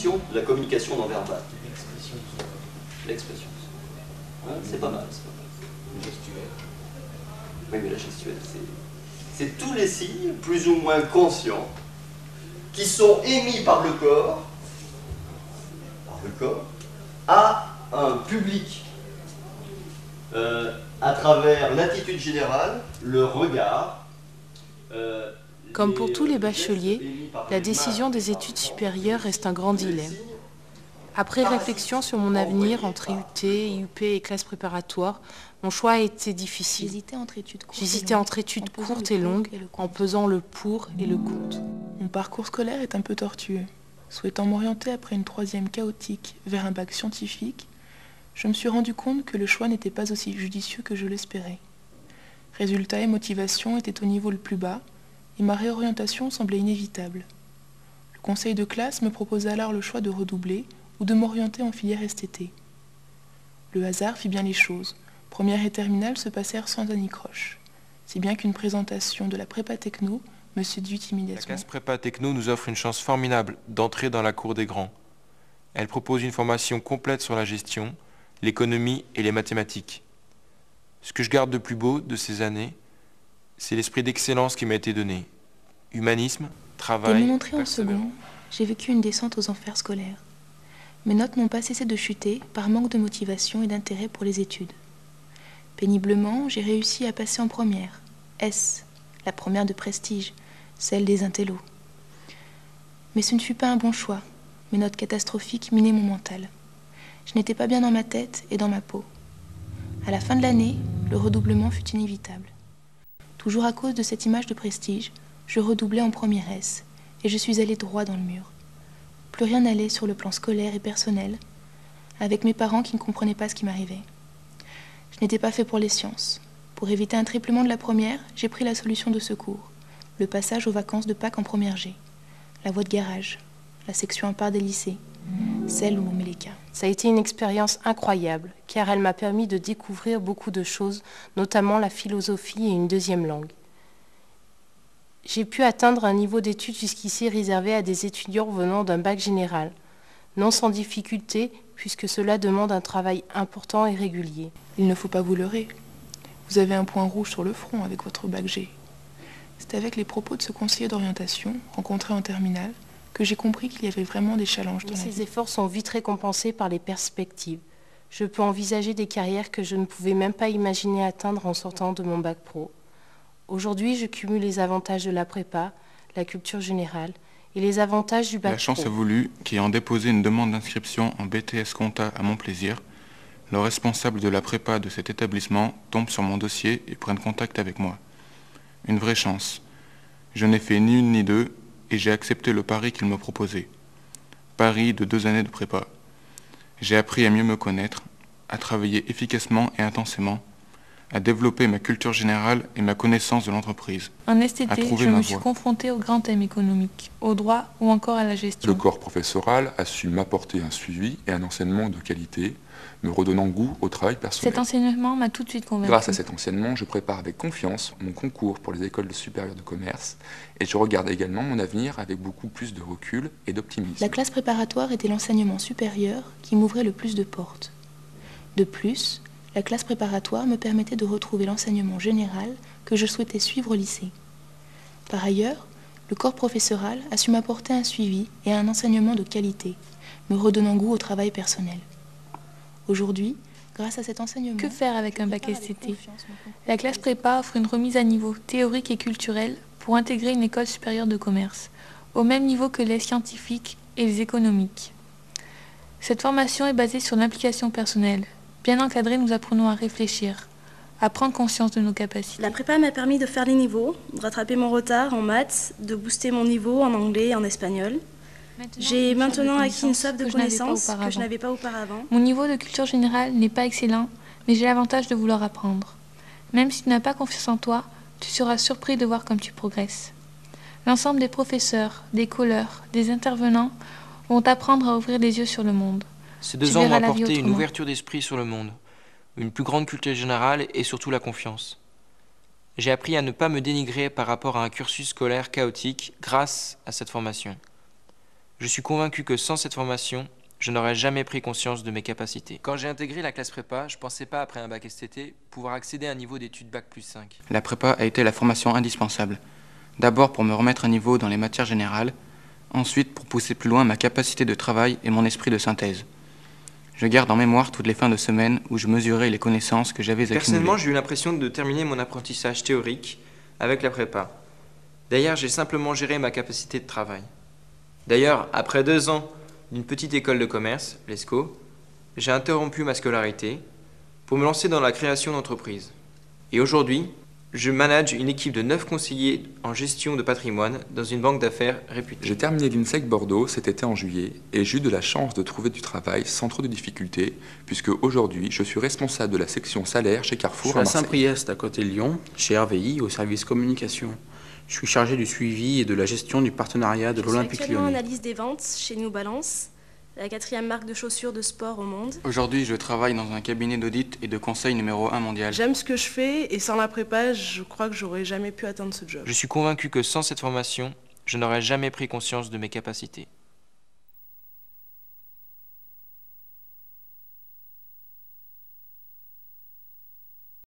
l'acquisition de la communication non verbale. L'expression. C'est pas mal. Oui, mais la gestuelle, c'est tous les signes, plus ou moins conscients, qui sont émis par le corps, à un public, à travers l'attitude générale, le regard. Comme pour tous les bacheliers, la décision des études supérieures reste un grand dilemme. Après réflexion sur mon avenir entre IUT, IUP et classe préparatoire, mon choix a été difficile. J'hésitais entre études courtes et longues, en pesant le pour et le contre. Mon parcours scolaire est un peu tortueux. Souhaitant m'orienter après une troisième chaotique vers un bac scientifique, je me suis rendu compte que le choix n'était pas aussi judicieux que je l'espérais. Résultats et motivation étaient au niveau le plus bas, et ma réorientation semblait inévitable. Le conseil de classe me proposa alors le choix de redoubler ou de m'orienter en filière STT. Le hasard fit bien les choses. Première et terminale se passèrent sans anicroche, si bien qu'une présentation de la prépa techno me séduit immédiatement. La classe prépa techno nous offre une chance formidable d'entrer dans la cour des grands. Elle propose une formation complète sur la gestion, l'économie et les mathématiques. Ce que je garde de plus beau de ces années, c'est l'esprit d'excellence qui m'a été donné. Humanisme, travail, dès mon entrée en seconde, j'ai vécu une descente aux enfers scolaires. Mes notes n'ont pas cessé de chuter par manque de motivation et d'intérêt pour les études. Péniblement, j'ai réussi à passer en première, S, la première de prestige, celle des intellos. Mais ce ne fut pas un bon choix. Mes notes catastrophiques minaient mon mental. Je n'étais pas bien dans ma tête et dans ma peau. À la fin de l'année, le redoublement fut inévitable. Toujours à cause de cette image de prestige, je redoublais en première S et je suis allée droit dans le mur. Plus rien n'allait sur le plan scolaire et personnel, avec mes parents qui ne comprenaient pas ce qui m'arrivait. Je n'étais pas fait pour les sciences. Pour éviter un triplement de la première, j'ai pris la solution de secours, le passage aux vacances de Pâques en première G, la voie de garage, la section à part des lycées, celle où on met les cas. Ça a été une expérience incroyable, car elle m'a permis de découvrir beaucoup de choses, notamment la philosophie et une deuxième langue. J'ai pu atteindre un niveau d'études jusqu'ici réservé à des étudiants venant d'un bac général, non sans difficulté, puisque cela demande un travail important et régulier. Il ne faut pas vous leurrer. Vous avez un point rouge sur le front avec votre bac G. C'est avec les propos de ce conseiller d'orientation, rencontré en terminale, que j'ai compris qu'il y avait vraiment des challenges dans la vie. Ces efforts sont vite récompensés par les perspectives. Je peux envisager des carrières que je ne pouvais même pas imaginer atteindre en sortant de mon bac pro. Aujourd'hui, je cumule les avantages de la prépa, la culture générale et les avantages du bac pro. La chance a voulu qu'ayant déposé une demande d'inscription en BTS Compta à mon plaisir, le responsable de la prépa de cet établissement tombe sur mon dossier et prenne contact avec moi. Une vraie chance. Je n'ai fait ni une ni deux et j'ai accepté le pari qu'il me proposait. Pari de 2 années de prépa. J'ai appris à mieux me connaître, à travailler efficacement et intensément, à développer ma culture générale et ma connaissance de l'entreprise. En STT, je me suis confrontée au grand thème économique, au droit ou encore à la gestion. Le corps professoral a su m'apporter un suivi et un enseignement de qualité, me redonnant goût au travail personnel. Cet enseignement m'a tout de suite convaincue. Grâce à cet enseignement, je prépare avec confiance mon concours pour les écoles supérieures de commerce et je regarde également mon avenir avec beaucoup plus de recul et d'optimisme. La classe préparatoire était l'enseignement supérieur qui m'ouvrait le plus de portes. De plus, la classe préparatoire me permettait de retrouver l'enseignement général que je souhaitais suivre au lycée. Par ailleurs, le corps professoral a su m'apporter un suivi et un enseignement de qualité, me redonnant goût au travail personnel. Aujourd'hui, grâce à cet enseignement... Que faire avec un bac STT? La classe prépa offre une remise à niveau théorique et culturelle pour intégrer une école supérieure de commerce, au même niveau que les scientifiques et les économiques. Cette formation est basée sur l'implication personnelle. Bien encadrés, nous apprenons à réfléchir, à prendre conscience de nos capacités. La prépa m'a permis de faire les niveaux, de rattraper mon retard en maths, de booster mon niveau en anglais et en espagnol. J'ai maintenant acquis une soif de connaissances que je n'avais pas auparavant. Mon niveau de culture générale n'est pas excellent, mais j'ai l'avantage de vouloir apprendre. Même si tu n'as pas confiance en toi, tu seras surpris de voir comme tu progresses. L'ensemble des professeurs, des colleurs, des intervenants vont t'apprendre à ouvrir les yeux sur le monde. Ces 2 ans m'ont apporté une ouverture d'esprit sur le monde, une plus grande culture générale et surtout la confiance. J'ai appris à ne pas me dénigrer par rapport à un cursus scolaire chaotique grâce à cette formation. Je suis convaincu que sans cette formation, je n'aurais jamais pris conscience de mes capacités. Quand j'ai intégré la classe prépa, je ne pensais pas, après un bac STT, pouvoir accéder à un niveau d'études bac plus 5. La prépa a été la formation indispensable. D'abord pour me remettre à niveau dans les matières générales, ensuite pour pousser plus loin ma capacité de travail et mon esprit de synthèse. Je garde en mémoire toutes les fins de semaine où je mesurais les connaissances que j'avais accumulées. Personnellement, j'ai eu l'impression de terminer mon apprentissage théorique avec la prépa. D'ailleurs, j'ai simplement géré ma capacité de travail. D'ailleurs, après 2 ans d'une petite école de commerce, l'ESCO, j'ai interrompu ma scolarité pour me lancer dans la création d'entreprises. Et aujourd'hui, je manage une équipe de 9 conseillers en gestion de patrimoine dans une banque d'affaires réputée. J'ai terminé l'INSEC Bordeaux cet été en juillet et j'ai eu de la chance de trouver du travail sans trop de difficultés puisque aujourd'hui je suis responsable de la section salaire chez Carrefour à Marseille. Je suis à Saint-Priest à côté de Lyon, chez RVI au service communication. Je suis chargé du suivi et de la gestion du partenariat de l'Olympique Lyonnais. Je suis actuellement analyse des ventes chez New Balance, la 4e marque de chaussures de sport au monde. Aujourd'hui, je travaille dans un cabinet d'audit et de conseil numéro 1 mondial. J'aime ce que je fais et sans la prépa, je crois que j'aurais jamais pu atteindre ce job. Je suis convaincu que sans cette formation, je n'aurais jamais pris conscience de mes capacités.